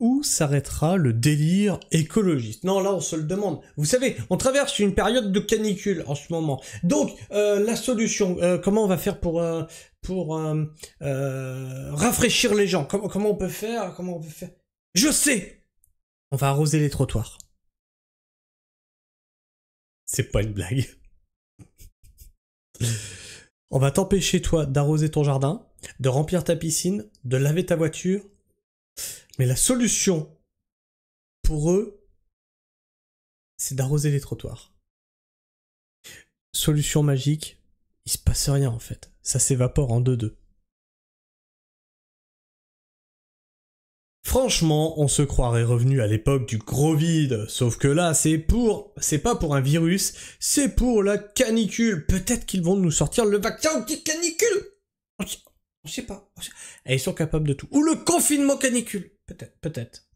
où s'arrêtera le délire écologiste? Non, là, on se le demande. Vous savez, on traverse une période de canicule en ce moment. Donc, la solution, comment on va faire pour rafraîchir les gens? Comment on peut faire? Je sais! On va arroser les trottoirs. C'est pas une blague. On va t'empêcher, toi, d'arroser ton jardin, de remplir ta piscine, de laver ta voiture. Mais la solution, pour eux, c'est d'arroser les trottoirs. Solution magique, il se passe rien en fait. Ça s'évapore en 2-2. Franchement, on se croirait revenu à l'époque du gros vide, sauf que là, c'est pas pour un virus, c'est pour la canicule. Peut-être qu'ils vont nous sortir le vaccin anti-canicule. On sait pas. Et ils sont capables de tout. Ou le confinement canicule. Peut-être.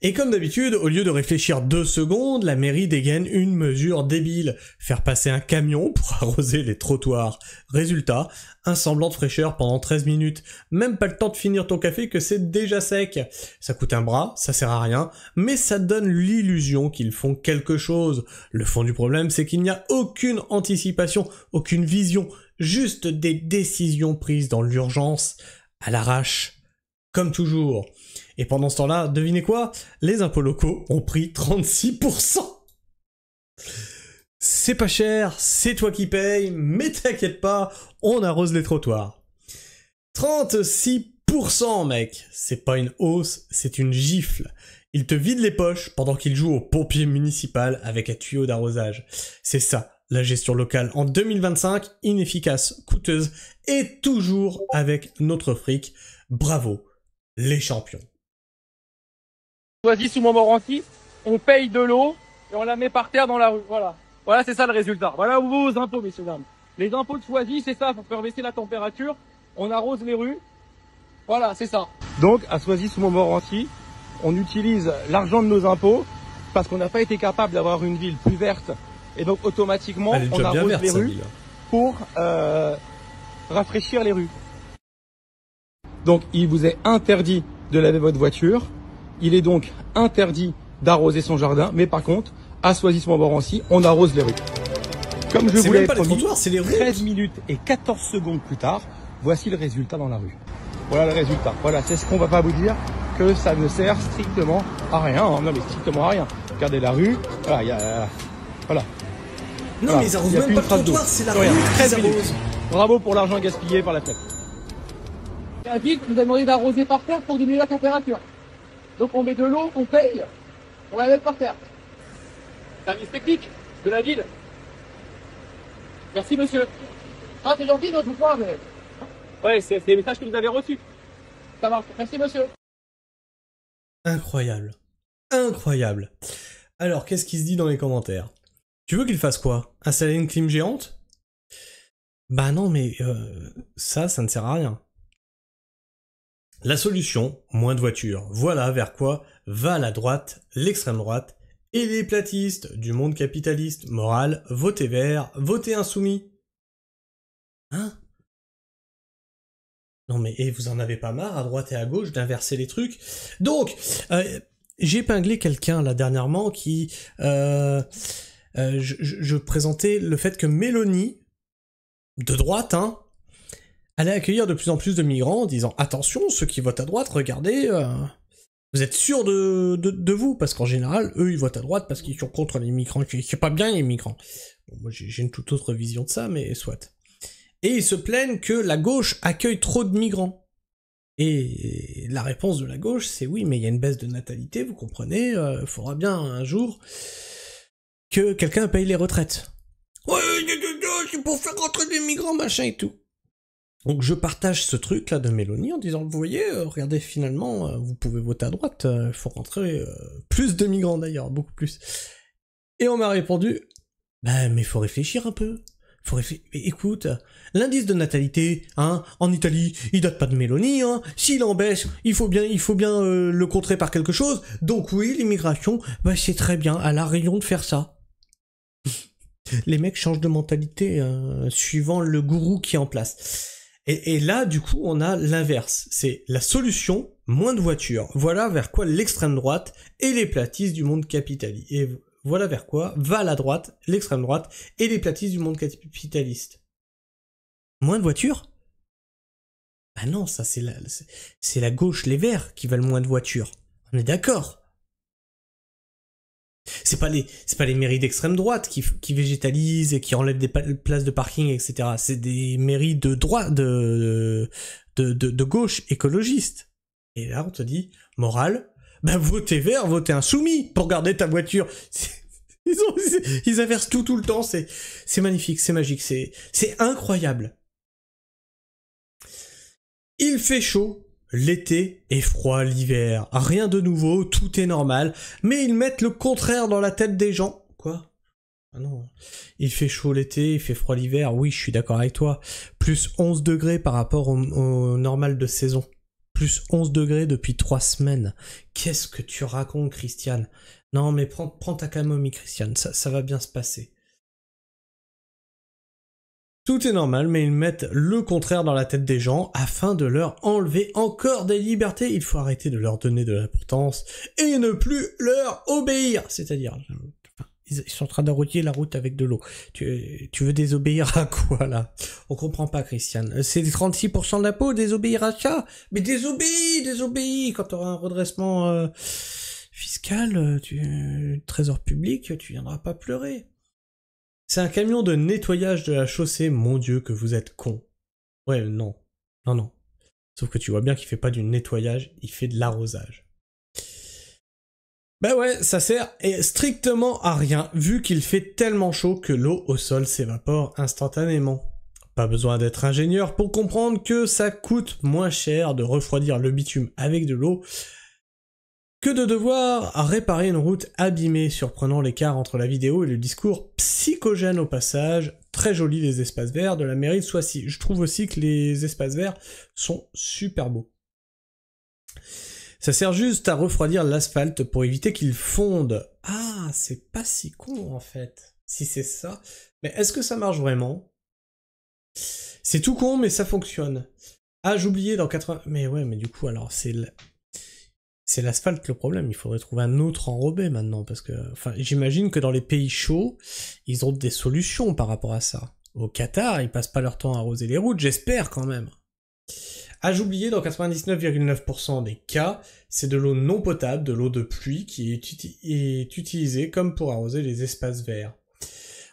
Et comme d'habitude, au lieu de réfléchir 2 secondes, la mairie dégaine une mesure débile. Faire passer un camion pour arroser les trottoirs. Résultat, un semblant de fraîcheur pendant 13 minutes. Même pas le temps de finir ton café que c'est déjà sec. Ça coûte un bras, ça sert à rien, mais ça donne l'illusion qu'ils font quelque chose. Le fond du problème, c'est qu'il n'y a aucune anticipation, aucune vision, juste des décisions prises dans l'urgence, à l'arrache, comme toujours. Et pendant ce temps-là, devinez quoi? Les impôts locaux ont pris 36%. C'est pas cher, c'est toi qui payes, mais t'inquiète pas, on arrose les trottoirs. 36%, mec. C'est pas une hausse, c'est une gifle. Ils te vident les poches pendant qu'ils jouent au pompier municipal avec un tuyau d'arrosage. C'est ça, la gestion locale en 2025, inefficace, coûteuse et toujours avec notre fric. Bravo, les champions. Choisi sous Montmorency, on paye de l'eau et on la met par terre dans la rue. Voilà. Voilà, c'est ça le résultat. Voilà vos impôts, messieurs, dames. Les impôts de Choisy, c'est ça, pour faire baisser la température. On arrose les rues. Voilà, c'est ça. Donc, à Choisy sous Montmorency, on utilise l'argent de nos impôts parce qu'on n'a pas été capable d'avoir une ville plus verte. Et donc, automatiquement, on arrose les rues pour rafraîchir les rues. Donc, il vous est interdit de laver votre voiture. Il est donc interdit d'arroser son jardin, mais par contre, à Choisy-Montmorency, on arrose les rues. Comme je vous l'avais promis, 13 minutes et 14 secondes plus tard, voici le résultat dans la rue. Voilà le résultat. Voilà, c'est ce qu'on va pas vous dire, que ça ne sert strictement à rien. Non mais strictement à rien. Regardez la rue, voilà, il y a... Voilà. Non voilà. Mais ils arrosent même pas le trottoir, c'est la rue qui arrose. Bravo pour l'argent gaspillé par la fête. La ville nous a demandé d'arroser par terre pour diminuer la température. Donc on met de l'eau, on paye, on la met par terre. Service technique de la ville. Merci monsieur. Ah c'est gentil notre fois, mais... Ouais, c'est les messages que vous avez reçus. Ça marche. Merci monsieur. Incroyable. Incroyable. Alors, qu'est-ce qui se dit dans les commentaires? Tu veux qu'il fasse quoi? Installer une clim géante? Bah non, mais ça ne sert à rien. La solution, moins de voitures. Voilà vers quoi va la droite, l'extrême droite, et les platistes du monde capitaliste. Morale, votez vert, votez insoumis. Hein? Non mais et vous en avez pas marre à droite et à gauche d'inverser les trucs? Donc, j'ai épinglé quelqu'un là dernièrement qui... je présentais le fait que Mélanie, de droite, hein, allait accueillir de plus en plus de migrants en disant « Attention, ceux qui votent à droite, regardez, vous êtes sûrs de vous ?» Parce qu'en général, eux, ils votent à droite parce qu'ils sont contre les migrants, c'est pas bien les migrants. Bon, moi, j'ai une toute autre vision de ça, mais soit. Et ils se plaignent que la gauche accueille trop de migrants. Et la réponse de la gauche, c'est oui, mais il y a une baisse de natalité, vous comprenez, il faudra bien un jour que quelqu'un paye les retraites. Ouais, c'est pour faire rentrer des migrants, machin et tout. Donc je partage ce truc là de Mélanie en disant, vous voyez, regardez finalement, vous pouvez voter à droite, il faut rentrer plus de migrants d'ailleurs, beaucoup plus. Et on m'a répondu, bah mais faut réfléchir un peu. Écoute, l'indice de natalité, hein, en Italie, il date pas de Mélanie, hein. S'il en baisse, il faut bien le contrer par quelque chose. Donc oui, l'immigration, bah c'est très bien, elle a raison de faire ça. Les mecs changent de mentalité suivant le gourou qui est en place. Et là, du coup, on a l'inverse. C'est la solution, moins de voitures. Voilà vers quoi l'extrême droite et les platistes du monde capitaliste. Et voilà vers quoi va la droite, l'extrême droite et les platistes du monde capitaliste. Moins de voitures? Ah non, ça c'est la gauche, les verts, qui veulent moins de voitures. On est d'accord. C'est pas les mairies d'extrême droite qui végétalisent et qui enlèvent des places de parking, etc. C'est des mairies de droite, de gauche écologiste. Et là, on te dit, morale, bah votez vert, votez insoumis pour garder ta voiture. Ils inversent tout le temps, c'est magnifique, c'est magique, c'est incroyable. Il fait chaud l'été et froid l'hiver. Rien de nouveau, tout est normal. Mais ils mettent le contraire dans la tête des gens. Quoi? Ah non. Il fait chaud l'été, il fait froid l'hiver. Oui, je suis d'accord avec toi. Plus 11 degrés par rapport au normal de saison. Plus 11 degrés depuis 3 semaines. Qu'est-ce que tu racontes, Christiane? Non, mais prends ta camomille, Christiane. Ça va bien se passer. Tout est normal, mais ils mettent le contraire dans la tête des gens afin de leur enlever encore des libertés. Il faut arrêter de leur donner de l'importance et ne plus leur obéir. C'est-à-dire, ils sont en train d'arroser la route avec de l'eau. Tu veux désobéir à quoi, là? On comprend pas, Christiane. C'est 36% d'impôts, désobéir à ça? Mais désobéis. Quand tu auras un redressement fiscal, trésor public, tu viendras pas pleurer. C'est un camion de nettoyage de la chaussée, mon Dieu que vous êtes con. Ouais, non. Sauf que tu vois bien qu'il fait pas du nettoyage, il fait de l'arrosage. Ben ouais, ça sert strictement à rien, vu qu'il fait tellement chaud que l'eau au sol s'évapore instantanément. Pas besoin d'être ingénieur pour comprendre que ça coûte moins cher de refroidir le bitume avec de l'eau que de devoir réparer une route abîmée, surprenant l'écart entre la vidéo et le discours psychogène au passage. Très joli les espaces verts de la mairie de Soissy. Je trouve aussi que les espaces verts sont super beaux. Ça sert juste à refroidir l'asphalte pour éviter qu'il fonde. Ah, c'est pas si con en fait, si c'est ça. Mais est-ce que ça marche vraiment? C'est tout con, mais ça fonctionne. Ah, j'oubliais dans 80... Mais ouais, mais du coup, alors, c'est l'asphalte le problème, il faudrait trouver un autre enrobé maintenant, parce que, enfin, j'imagine que dans les pays chauds, ils ont des solutions par rapport à ça. Au Qatar, ils passent pas leur temps à arroser les routes, j'espère quand même. Ah, j'oubliais, dans 99,9% des cas, c'est de l'eau non potable, de l'eau de pluie qui est utilisée comme pour arroser les espaces verts.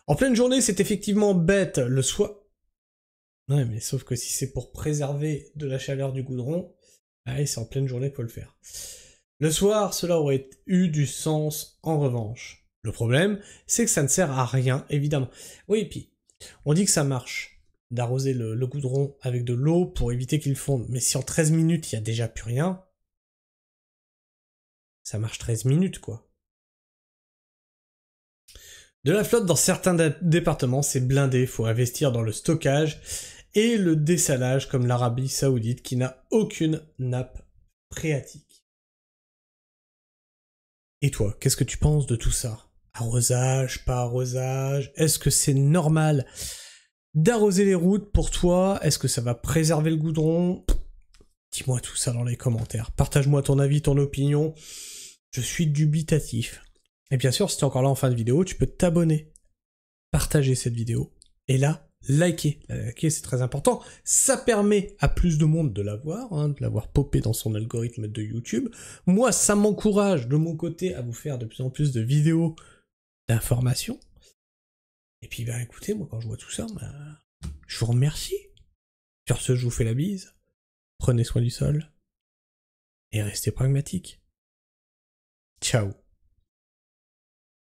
En pleine journée, c'est effectivement bête, le soir... Ouais, mais sauf que si c'est pour préserver de la chaleur du goudron, allez, c'est en pleine journée qu'il faut le faire. Le soir, cela aurait eu du sens en revanche. Le problème, c'est que ça ne sert à rien, évidemment. Oui, puis, on dit que ça marche, d'arroser le goudron avec de l'eau pour éviter qu'il fonde. Mais si en 13 minutes, il n'y a déjà plus rien, ça marche 13 minutes, quoi. De la flotte dans certains départements, c'est blindé, faut investir dans le stockage et le dessalage comme l'Arabie Saoudite qui n'a aucune nappe phréatique. Et toi, qu'est-ce que tu penses de tout ça? Arrosage, pas arrosage? Est-ce que c'est normal d'arroser les routes pour toi? Est-ce que ça va préserver le goudron? Dis-moi tout ça dans les commentaires. Partage-moi ton avis, ton opinion. Je suis dubitatif. Et bien sûr, si tu es encore là en fin de vidéo, tu peux t'abonner, partager cette vidéo, et là, liker. Liker, c'est très important. Ça permet à plus de monde de l'avoir, de l'avoir popé dans son algorithme de YouTube. Moi, ça m'encourage de mon côté à vous faire de plus en plus de vidéos d'informations. Et puis, bah écoutez, moi, quand je vois tout ça, je vous remercie. Sur ce, je vous fais la bise. Prenez soin du sol. Et restez pragmatiques. Ciao.